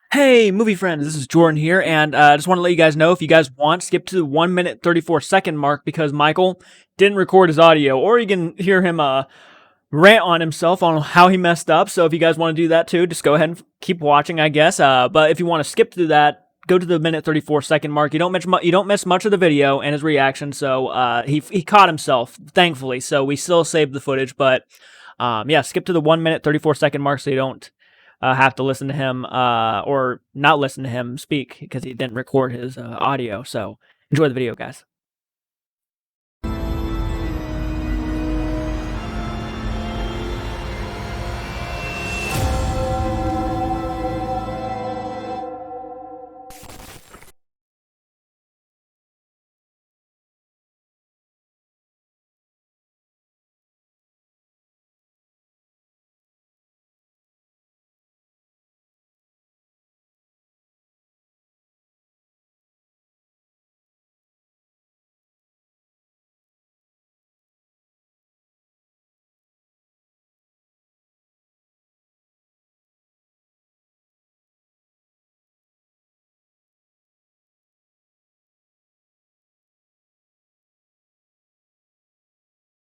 Hey, movie friends, this is Jordan here, and I just want to let you guys know if you guys want, skip to the 1 minute 34-second mark because Michael didn't record his audio, or you can hear him rant on himself on how he messed up. So if you guys want to do that too, just go ahead and keep watching, I guess. But if you want to skip through that, go to the 1 minute 34-second mark. You don't miss much of the video and his reaction. So he caught himself, thankfully. So we still saved the footage, but yeah, skip to the 1 minute 34-second mark so you don't have to listen to him or not listen to him speak because he didn't record his audio. So enjoy the video, guys.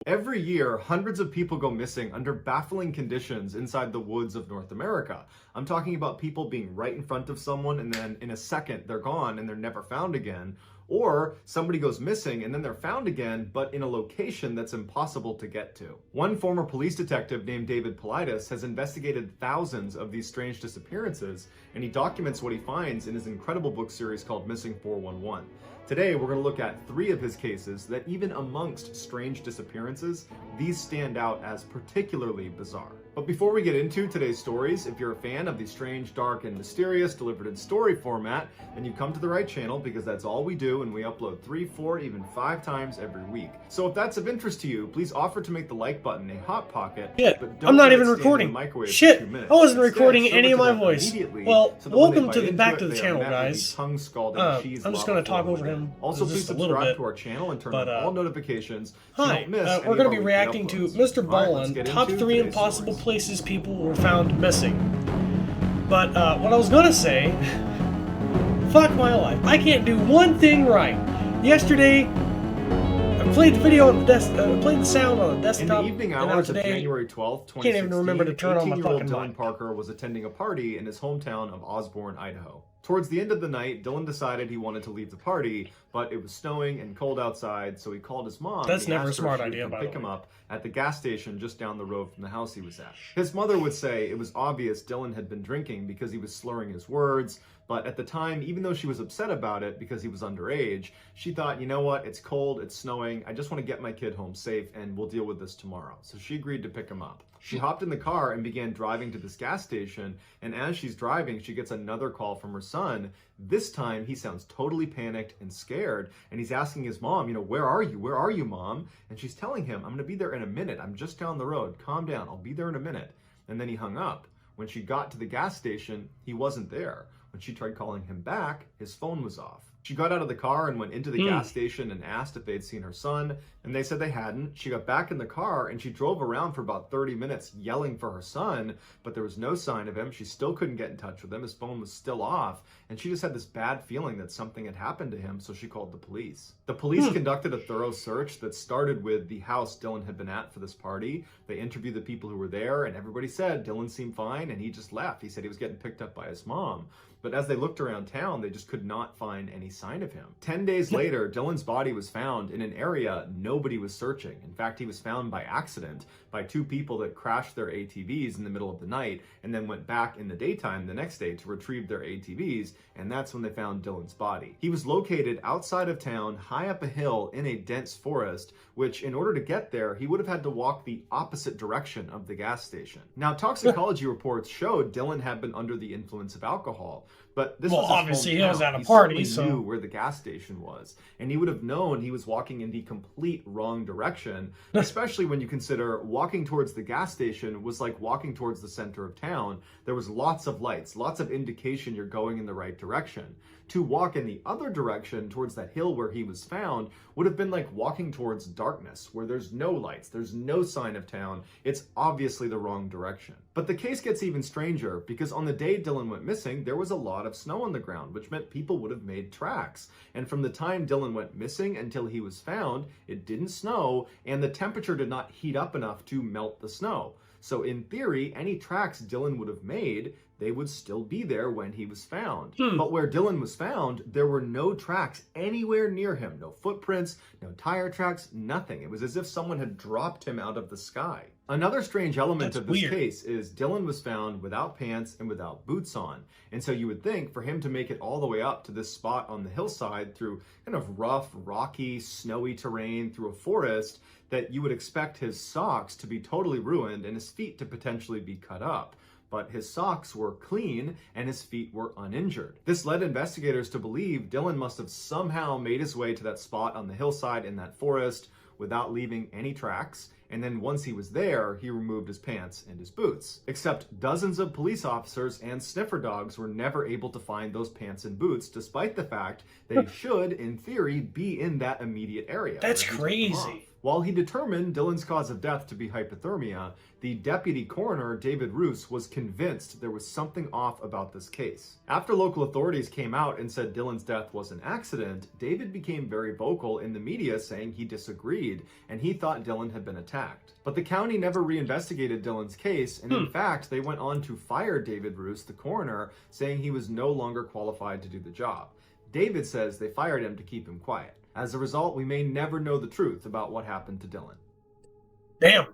Every year, hundreds of people go missing under baffling conditions inside the woods of North America. I'm talking about people being right in front of someone and then in a second they're gone and they're never found again. Or somebody goes missing and then they're found again, but in a location that's impossible to get to. One former police detective named David Paulides has investigated thousands of these strange disappearances, and he documents what he finds in his incredible book series called Missing 411. Today, we're going to look at 3 of his cases that even amongst strange disappearances, these stand out as particularly bizarre. But before we get into today's stories, if you're a fan of the strange, dark, and mysterious delivered in story format, then you've come to the right channel because that's all we do and we upload 3, 4, even 5 times every week. So if that's of interest to you, please offer to make the like button a hot pocket. Shit, but don't I'm not let it even stand in recording. the microwave for Shit, 2 minutes. I wasn't Instead, recording serve any it of to my them voice. immediately, Well, so that when they welcome to bite the into back it, to the they are channel, met with the guys. tongue-scalding cheese I'm just lava gonna talk flow over within. him Also, please just a little subscribe bit. to our channel and turn But, on all notifications so you Hi, don't miss we're any going to of be our weekly reacting to uploads. Mr. All right, let's Ballen, get top into 3 today's impossible stories. places people were found missing. But what I was going to say, fuck my life. I can't do one thing right. Yesterday, I played the video on the played the sound on the desktop. In the evening and now hours of today, January 12th, can't even remember to turn on my 18-year-old fucking Dylan mic. Parker was attending a party in his hometown of Osborne, Idaho. Towards the end of the night, Dylan decided he wanted to leave the party, but it was snowing and cold outside, so he called his mom. That's and he never a asked her smart if she would idea, come by the pick him way. up at the gas station just down the road from the house he was at. His mother would say it was obvious Dylan had been drinking because he was slurring his words, but at the time, even though she was upset about it because he was underage, she thought, you know what, it's cold, it's snowing, I just want to get my kid home safe and we'll deal with this tomorrow. So she agreed to pick him up. She hopped in the car and began driving to this gas station, and as she's driving, she gets another call from her son. This time, he sounds totally panicked and scared, and he's asking his mom, you know, where are you? Where are you, Mom? And she's telling him, I'm going to be there in a minute. I'm just down the road. Calm down. I'll be there in a minute. And then he hung up. When she got to the gas station, he wasn't there. When she tried calling him back, his phone was off. She got out of the car and went into the gas station and asked if they'd seen her son, and they said they hadn't. She got back in the car and she drove around for about 30 minutes yelling for her son, but there was no sign of him. She still couldn't get in touch with him. His phone was still off, and she just had this bad feeling that something had happened to him, so she called the police. The police conducted a thorough search that started with the house Dylan had been at for this party. They interviewed the people who were there, and everybody said Dylan seemed fine, and he just left. He said he was getting picked up by his mom. But as they looked around town, they just could not find any sign of him. 10 days later, Dylan's body was found in an area nobody was searching. In fact, he was found by accident by 2 people that crashed their ATVs in the middle of the night and then went back in the daytime the next day to retrieve their ATVs, and that's when they found Dylan's body. He was located outside of town, high up a hill in a dense forest, which in order to get there, he would have had to walk the opposite direction of the gas station. Now, toxicology reports showed Dylan had been under the influence of alcohol, but this was his obviously he was hometown. at a He party, certainly so knew where the gas station was, and he would have known he was walking in the complete wrong direction, especially when you consider walking towards the gas station was like walking towards the center of town. There was lots of lights, lots of indication you're going in the right direction. To walk in the other direction towards that hill where he was found would have been like walking towards darkness, where there's no lights, there's no sign of town. It's obviously the wrong direction. But the case gets even stranger because on the day Dylan went missing, there was a lot of snow on the ground, which meant people would have made tracks. And from the time Dylan went missing until he was found, it didn't snow and the temperature did not heat up enough to melt the snow. So in theory, any tracks Dylan would have made, they would still be there when he was found. But where Dylan was found, there were no tracks anywhere near him. No footprints, no tire tracks, nothing. It was as if someone had dropped him out of the sky. Another strange element of this case is Dylan was found without pants and without boots on. And so you would think for him to make it all the way up to this spot on the hillside through kind of rough, rocky, snowy terrain through a forest, that you would expect his socks to be totally ruined and his feet to potentially be cut up. But his socks were clean and his feet were uninjured. This led investigators to believe Dylan must have somehow made his way to that spot on the hillside in that forest without leaving any tracks, and then once he was there, he removed his pants and his boots. Except dozens of police officers and sniffer dogs were never able to find those pants and boots, despite the fact they should, in theory, be in that immediate area. That's crazy. While he determined Dylan's cause of death to be hypothermia, the deputy coroner, David Roos, was convinced there was something off about this case. After local authorities came out and said Dylan's death was an accident, David became very vocal in the media saying he disagreed and he thought Dylan had been attacked. But the county never reinvestigated Dylan's case, and in fact, they went on to fire David Roos, the coroner, saying he was no longer qualified to do the job. David says they fired him to keep him quiet. As a result, we may never know the truth about what happened to Dylan. Damn.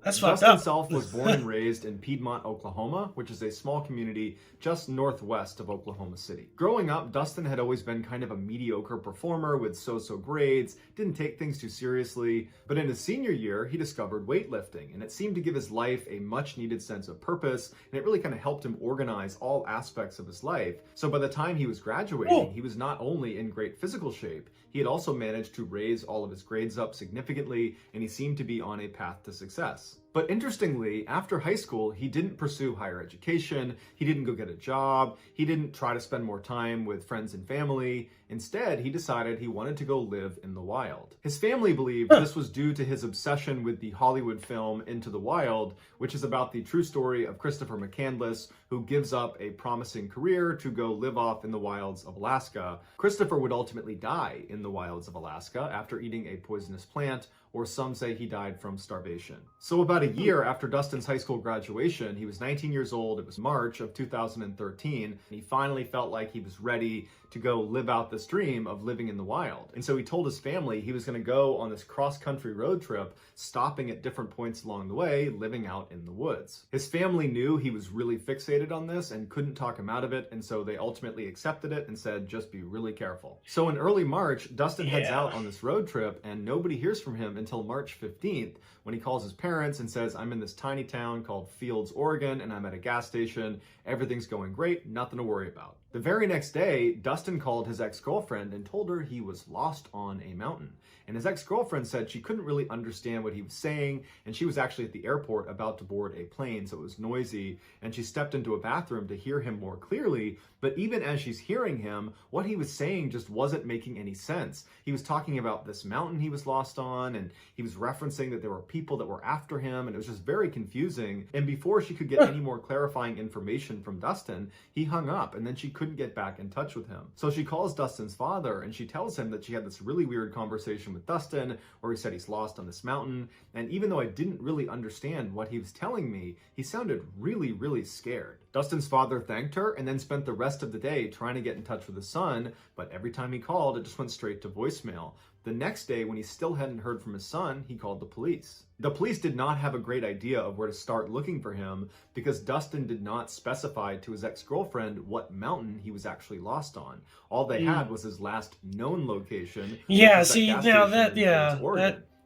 That's fucked Dustin up. Self was born and raised in Piedmont, Oklahoma, which is a small community just northwest of Oklahoma City. Growing up, Dustin had always been kind of a mediocre performer with so-so grades, didn't take things too seriously, but in his senior year, he discovered weightlifting, and it seemed to give his life a much-needed sense of purpose, and it really kind of helped him organize all aspects of his life. So by the time he was graduating, he was not only in great physical shape, he had also managed to raise all of his grades up significantly, and he seemed to be on a path to success. But interestingly, after high school, he didn't pursue higher education, he didn't go get a job, he didn't try to spend more time with friends and family. Instead, he decided he wanted to go live in the wild. His family believed this was due to his obsession with the Hollywood film Into the Wild, which is about the true story of Christopher McCandless, who gives up a promising career to go live off in the wilds of Alaska. Christopher would ultimately die in the wilds of Alaska after eating a poisonous plant, or some say he died from starvation. So about a year after Dustin's high school graduation, he was 19 years old, it was March of 2013, and he finally felt like he was ready to go live out this dream of living in the wild. And so he told his family he was going to go on this cross-country road trip, stopping at different points along the way, living out in the woods. His family knew he was really fixated on this and couldn't talk him out of it, and so they ultimately accepted it and said, just be really careful. So in early March, Dustin heads out on this road trip, and nobody hears from him until March 15th, when he calls his parents and says, I'm in this tiny town called Fields, Oregon, and I'm at a gas station. Everything's going great, nothing to worry about. The very next day, Dustin called his ex-girlfriend and told her he was lost on a mountain. And his ex-girlfriend said she couldn't really understand what he was saying, and she was actually at the airport about to board a plane, so it was noisy, and she stepped into a bathroom to hear him more clearly, but even as she's hearing him, what he was saying just wasn't making any sense. He was talking about this mountain he was lost on, and he was referencing that there were people that were after him, and it was just very confusing. And before she could get any more clarifying information from Dustin, he hung up, and then she couldn't get back in touch with him. So she calls Dustin's father, and she tells him that she had this really weird conversation with Dustin, where he said he's lost on this mountain, and even though I didn't really understand what he was telling me, he sounded really, really scared. Dustin's father thanked her and then spent the rest of the day trying to get in touch with his son, but every time he called, it just went straight to voicemail. The next day, when he still hadn't heard from his son, he called the police. The police did not have a great idea of where to start looking for him because Dustin did not specify to his ex-girlfriend what mountain he was actually lost on. All they had was his last known location. Yeah, see, now that,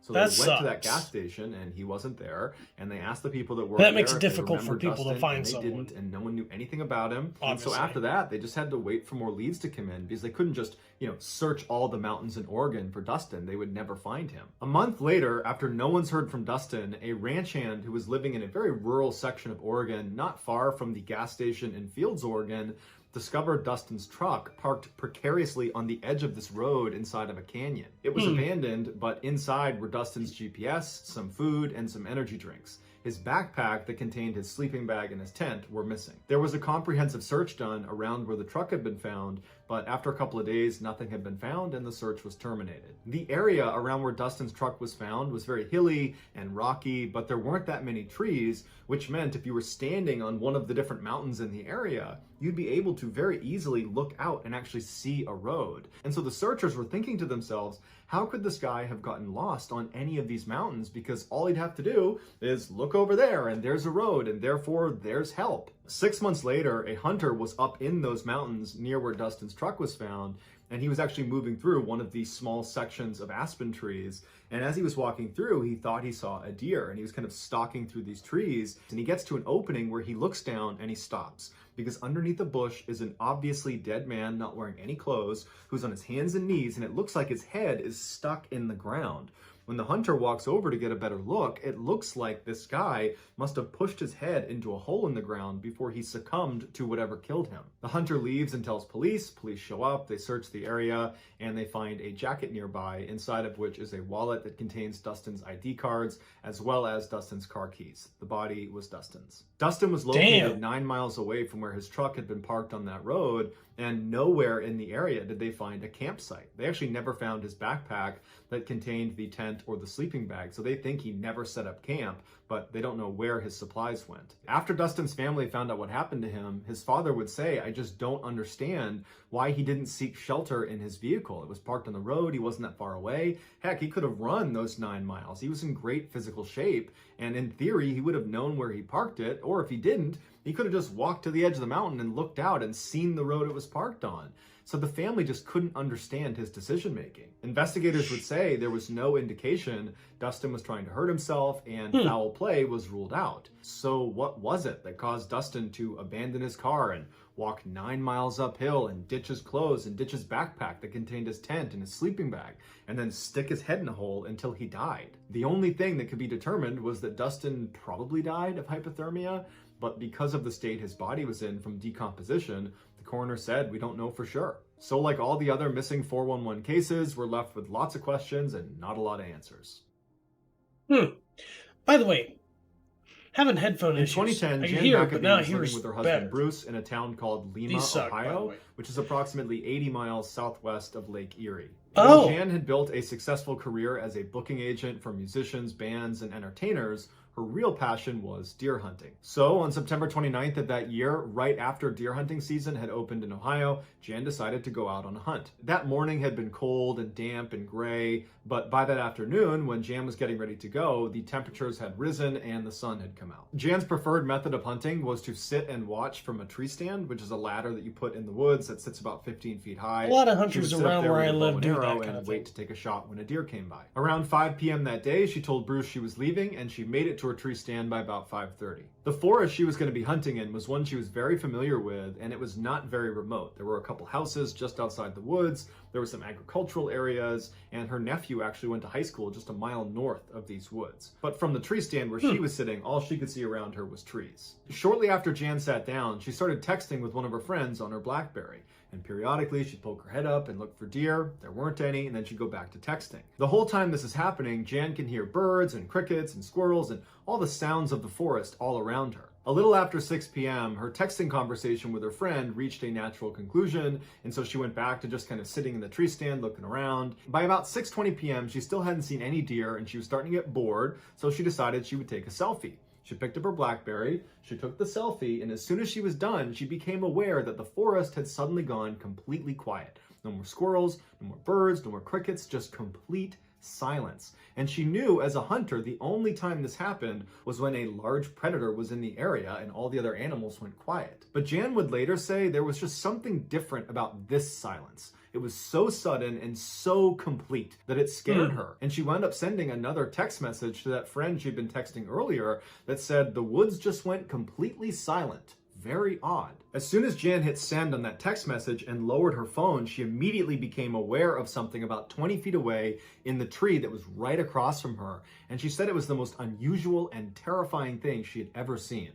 So they went to that gas station and he wasn't there, and they asked the people that were there. That makes it difficult for people to find someone. They didn't, and no one knew anything about him. Obviously. And so after that, they just had to wait for more leads to come in because they couldn't just, search all the mountains in Oregon for Dustin. They would never find him. A month later, after no one's heard from Dustin, a ranch hand who was living in a very rural section of Oregon, not far from the gas station in Fields, Oregon, discovered Dustin's truck parked precariously on the edge of this road inside of a canyon. It was abandoned, but inside were Dustin's GPS, some food, and some energy drinks. His backpack that contained his sleeping bag and his tent were missing. There was a comprehensive search done around where the truck had been found, but after a couple of days, nothing had been found and the search was terminated. The area around where Dustin's truck was found was very hilly and rocky, but there weren't that many trees, which meant if you were standing on one of the different mountains in the area, you'd be able to very easily look out and actually see a road. And so the searchers were thinking to themselves, how could this guy have gotten lost on any of these mountains? Because all he'd have to do is look over there and there's a road and therefore there's help. 6 months later, a hunter was up in those mountains near where Dustin's truck was found, and he was actually moving through one of these small sections of aspen trees. And as he was walking through, he thought he saw a deer, and he was kind of stalking through these trees, and he gets to an opening where he looks down and he stops, because underneath the bush is an obviously dead man not wearing any clothes, who's on his hands and knees, and it looks like his head is stuck in the ground. When the hunter walks over to get a better look, it looks like this guy must have pushed his head into a hole in the ground before he succumbed to whatever killed him. The hunter leaves and tells police. Police show up, they search the area, and they find a jacket nearby, inside of which is a wallet that contains Dustin's ID cards, as well as Dustin's car keys. The body was Dustin's. Dustin was located 9 miles away from where his truck had been parked on that road, and nowhere in the area did they find a campsite. They actually never found his backpack that contained the tent or the sleeping bag, so they think he never set up camp, but they don't know where his supplies went. After Dustin's family found out what happened to him, his father would say, I just don't understand why he didn't seek shelter in his vehicle. It was parked on the road, he wasn't that far away. Heck, he could have run those 9 miles. He was in great physical shape, and in theory, he would have known where he parked it, or if he didn't, he could have just walked to the edge of the mountain and looked out and seen the road it was parked on. So the family just couldn't understand his decision making. Investigators would say there was no indication Dustin was trying to hurt himself and foul play was ruled out. So what was it that caused Dustin to abandon his car and walk 9 miles uphill and ditch his clothes and ditch his backpack that contained his tent and his sleeping bag and then stick his head in a hole until he died? The only thing that could be determined was that Dustin probably died of hypothermia, but because of the state his body was in from decomposition, the coroner said we don't know for sure. So like all the other missing 411 cases, we're left with lots of questions and not a lot of answers. By the way, having headphone In issues. 2010, I Jan hear, McAfee but now was living here's with her husband better. Bruce in a town called Lima, These suck, by the Ohio, way. which is approximately 80 miles southwest of Lake Erie. Oh. While Jan had built a successful career as a booking agent for musicians, bands, and entertainers, her real passion was deer hunting. So on September 29th of that year, right after deer hunting season had opened in Ohio, Jan decided to go out on a hunt. That morning had been cold and damp and gray, but by that afternoon, when Jan was getting ready to go, the temperatures had risen and the sun had come out. Jan's preferred method of hunting was to sit and watch from a tree stand, which is a ladder that you put in the woods that sits about 15 feet high. A lot of She would hunters sit up around there where with I a bow live and do arrow that kind and of wait thing. to take a shot when a deer came by. Around 5 p.m. that day, she told Bruce she was leaving, and she made it to her tree stand by about 5:30. The forest she was going to be hunting in was one she was very familiar with, and it was not very remote. There were a couple houses just outside the woods, there were some agricultural areas, and her nephew actually went to high school just a mile north of these woods. But from the tree stand where she was sitting, all she could see around her was trees. Shortly after Jan sat down, she started texting with one of her friends on her BlackBerry. And periodically, she'd poke her head up and look for deer. There weren't any, and then she'd go back to texting. The whole time this is happening, Jan can hear birds and crickets and squirrels and all the sounds of the forest all around her. A little after 6 p.m., her texting conversation with her friend reached a natural conclusion, and so she went back to just kind of sitting in the tree stand looking around. By about 6:20 p.m., she still hadn't seen any deer, and she was starting to get bored, so she decided she would take a selfie. She picked up her BlackBerry, she took the selfie, and as soon as she was done, she became aware that the forest had suddenly gone completely quiet. No more squirrels, no more birds, no more crickets, just complete silence. And she knew as a hunter, the only time this happened was when a large predator was in the area and all the other animals went quiet. But Jan would later say there was just something different about this silence. It was so sudden and so complete that it scared her. And she wound up sending another text message to that friend she'd been texting earlier that said, the woods just went completely silent. Very odd. As soon as Jan hit send on that text message and lowered her phone, she immediately became aware of something about 20 feet away in the tree that was right across from her. And she said it was the most unusual and terrifying thing she had ever seen.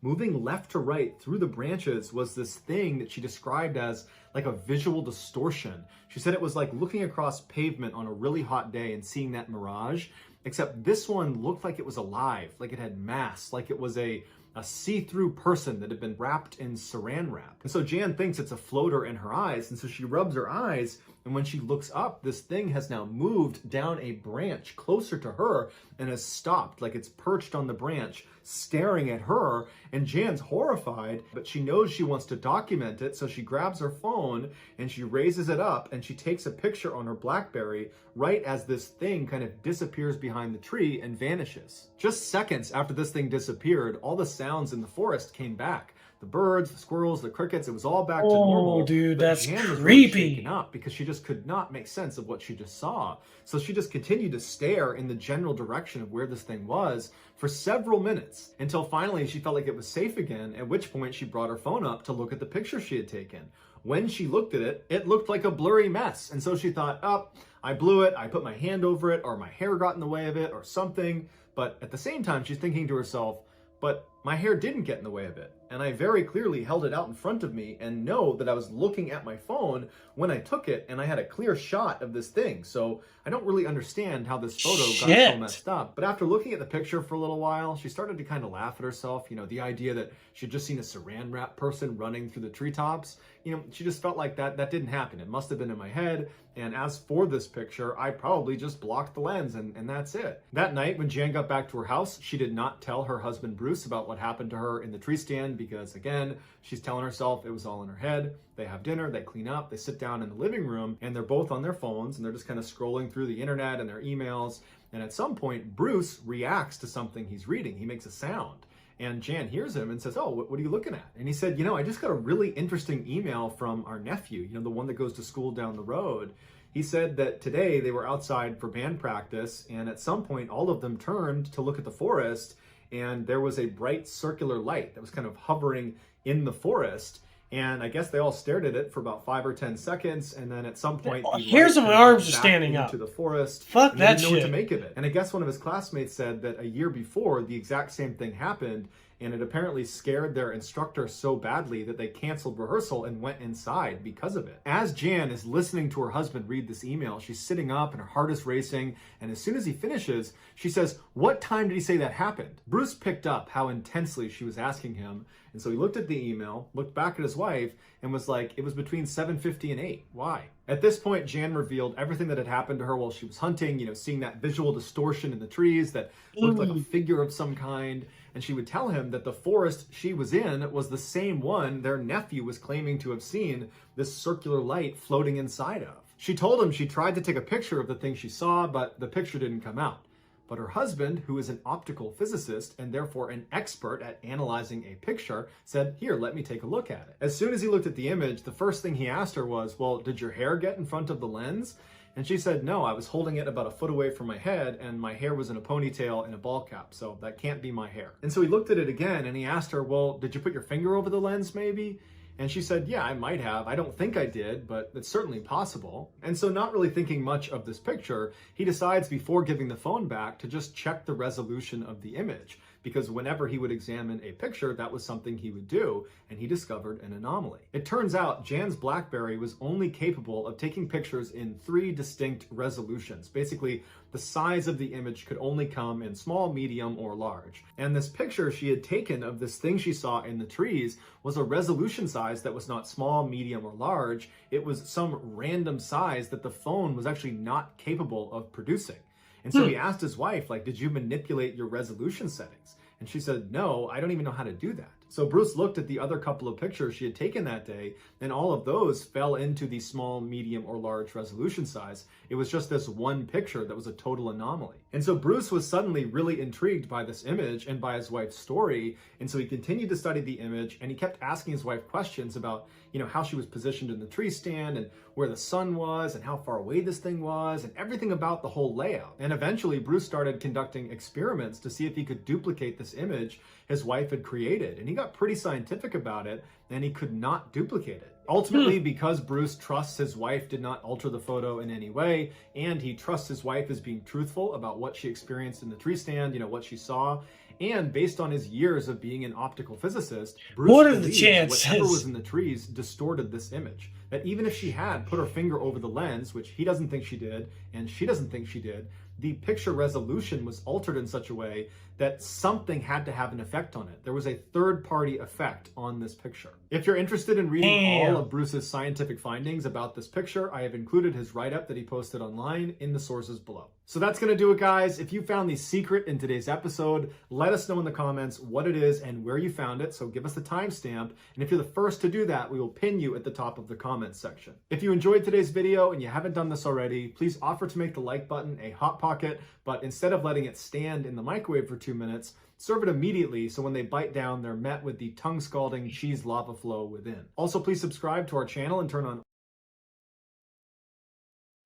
moving left to right through the branches was this thing that she described as like a visual distortion. She said it was like looking across pavement on a really hot day and seeing that mirage, except this one looked like it was alive, like it had mass, like it was a see-through person that had been wrapped in saran wrap. And so Jan thinks it's a floater in her eyes, and so she rubs her eyes, and when she looks up, this thing has now moved down a branch closer to her and has stopped, like it's perched on the branch, staring at her, and Jan's horrified, but she knows she wants to document it, so she grabs her phone and she raises it up and she takes a picture on her BlackBerry right as this thing kind of disappears behind the tree and vanishes. Just seconds after this thing disappeared, all the sounds in the forest came back. The birds, the squirrels, the crickets, it was all back to normal. Oh, dude, that's Jan was creepy. really shaken up because she just could not make sense of what she just saw. So she just continued to stare in the general direction of where this thing was for several minutes until finally she felt like it was safe again, at which point she brought her phone up to look at the picture she had taken. When she looked at it, it looked like a blurry mess. And so she thought, oh, I blew it, I put my hand over it, or my hair got in the way of it, or something. But at the same time, she's thinking to herself, but my hair didn't get in the way of it. And I very clearly held it out in front of me and know that I was looking at my phone when I took it, and I had a clear shot of this thing. So I don't really understand how this photo got so messed up. But after looking at the picture for a little while, she started to kind of laugh at herself. You know, the idea that she'd just seen a saran wrap person running through the treetops. You know, she just felt like that didn't happen. It must have been in my head. And as for this picture, I probably just blocked the lens and that's it. That night, when Jan got back to her house, she did not tell her husband Bruce about what happened to her in the tree stand because, again, she's telling herself it was all in her head. They have dinner, they clean up, they sit down in the living room, and they're both on their phones, and they're just kind of scrolling through the internet and their emails. And at some point, Bruce reacts to something he's reading. He makes a sound. And Jan hears him and says, oh, what are you looking at? And he said, you know, I just got a really interesting email from our nephew, you know, the one that goes to school down the road. He said that today they were outside for band practice, and at some point, all of them turned to look at the forest, and there was a bright circular light that was kind of hovering in the forest. And I guess they all stared at it for about 5 or 10 seconds, and then at some point, here's my arms are standing up into the forest. Fuck that shit. Didn't know what to make of it. And I guess one of his classmates said that a year before, the exact same thing happened, and it apparently scared their instructor so badly that they canceled rehearsal and went inside because of it. As Jan is listening to her husband read this email, she's sitting up and her heart is racing, and as soon as he finishes, she says, what time did he say that happened? Bruce picked up how intensely she was asking him, and so he looked at the email, looked back at his wife, and was like, it was between 7:50 and 8. Why? At this point, Jan revealed everything that had happened to her while she was hunting, you know, seeing that visual distortion in the trees that looked like a figure of some kind. And she would tell him that the forest she was in was the same one their nephew was claiming to have seen this circular light floating inside of. She told him she tried to take a picture of the thing she saw, but the picture didn't come out. But her husband, who is an optical physicist and therefore an expert at analyzing a picture, said, here, let me take a look at it. As soon as he looked at the image, the first thing he asked her was, well, did your hair get in front of the lens? And she said, no, I was holding it about a foot away from my head, and my hair was in a ponytail and a ball cap, so that can't be my hair. And so he looked at it again, and he asked her, well, did you put your finger over the lens, maybe? And she said, yeah, I might have. I don't think I did, but it's certainly possible. And so not really thinking much of this picture, he decides before giving the phone back to just check the resolution of the image, because whenever he would examine a picture, that was something he would do, and he discovered an anomaly. It turns out Jan's BlackBerry was only capable of taking pictures in 3 distinct resolutions. Basically, the size of the image could only come in small, medium, or large. And this picture she had taken of this thing she saw in the trees was a resolution size that was not small, medium, or large. It was some random size that the phone was actually not capable of producing. And so he asked his wife, like, did you manipulate your resolution settings? And she said, no, I don't even know how to do that. So Bruce looked at the other couple of pictures she had taken that day, and all of those fell into the small, medium, or large resolution size. It was just this one picture that was a total anomaly. And so Bruce was suddenly really intrigued by this image and by his wife's story. And so he continued to study the image, and he kept asking his wife questions about, you know, how she was positioned in the tree stand and where the sun was and how far away this thing was and everything about the whole layout. And eventually Bruce started conducting experiments to see if he could duplicate this image his wife had created. And he got pretty scientific about it, and he could not duplicate it. Ultimately, because Bruce trusts his wife did not alter the photo in any way, and he trusts his wife as being truthful about what she experienced in the tree stand, you know, what she saw, And based on his years of being an optical physicist, Bruce What are the believes chances? whatever was in the trees distorted this image. That even if she had put her finger over the lens, which he doesn't think she did, and she doesn't think she did, the picture resolution was altered in such a way that something had to have an effect on it. There was a third-party effect on this picture. If you're interested in reading all of Bruce's scientific findings about this picture, I have included his write-up that he posted online in the sources below. So that's going to do it, guys. If you found the secret in today's episode, let us know in the comments what it is and where you found it. So give us the timestamp. And if you're the first to do that, we will pin you at the top of the comments section. If you enjoyed today's video and you haven't done this already, please offer to make the like button a hot pocket, but instead of letting it stand in the microwave for 2 minutes, serve it immediately so when they bite down, they're met with the tongue-scalding cheese lava flow within. Also, please subscribe to our channel and turn on...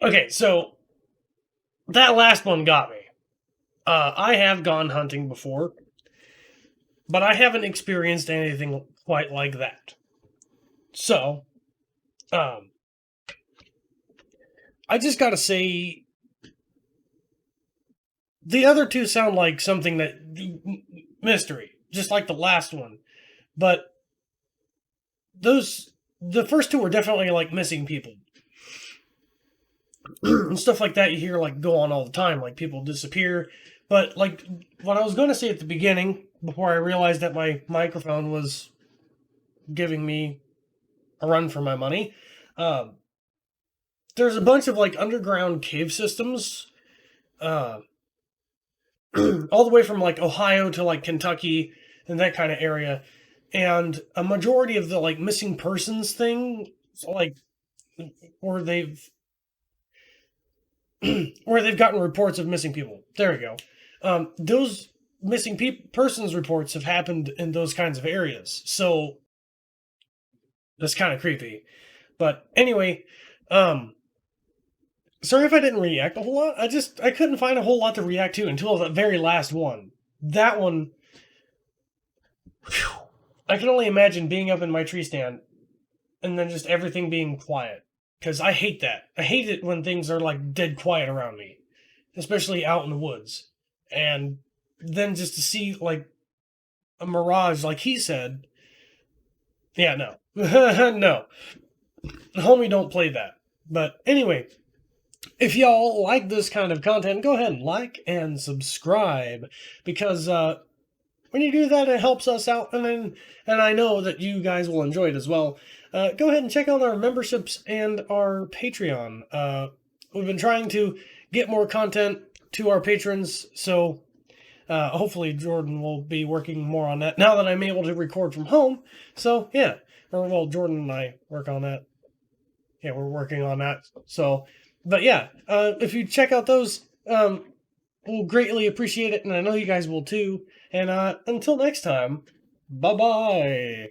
Okay, so that last one got me. I have gone hunting before, but I haven't experienced anything quite like that. So, I just gotta say, the other two sound like something that mystery, just like the last one. But the first two are definitely like missing people. And stuff like that you hear like go on all the time, like people disappear. But like what I was going to say at the beginning, before I realized that my microphone was giving me a run for my money, there's a bunch of like underground cave systems, all the way from like Ohio to like Kentucky and that kind of area, and a majority of the like missing persons thing, like where they've gotten reports of missing people. There we go. Those missing persons reports have happened in those kinds of areas, so that's kind of creepy. But anyway, sorry if I didn't react a whole lot. I couldn't find a whole lot to react to until the very last one. That one, whew, I can only imagine being up in my tree stand and then just everything being quiet. Because I hate that. I hate it when things are like dead quiet around me, especially out in the woods. And then just to see like a mirage, like he said, yeah, no. No. Homie, don't play that. But anyway, if y'all like this kind of content, go ahead and like and subscribe, because when you do that, it helps us out, and I know that you guys will enjoy it as well. Go ahead and check out our memberships and our Patreon. We've been trying to get more content to our patrons, so hopefully Jordan will be working more on that now that I'm able to record from home. So yeah, well, Jordan and I work on that. Yeah, we're working on that. So, but yeah, if you check out those, we'll greatly appreciate it, and I know you guys will too. And until next time, bye-bye.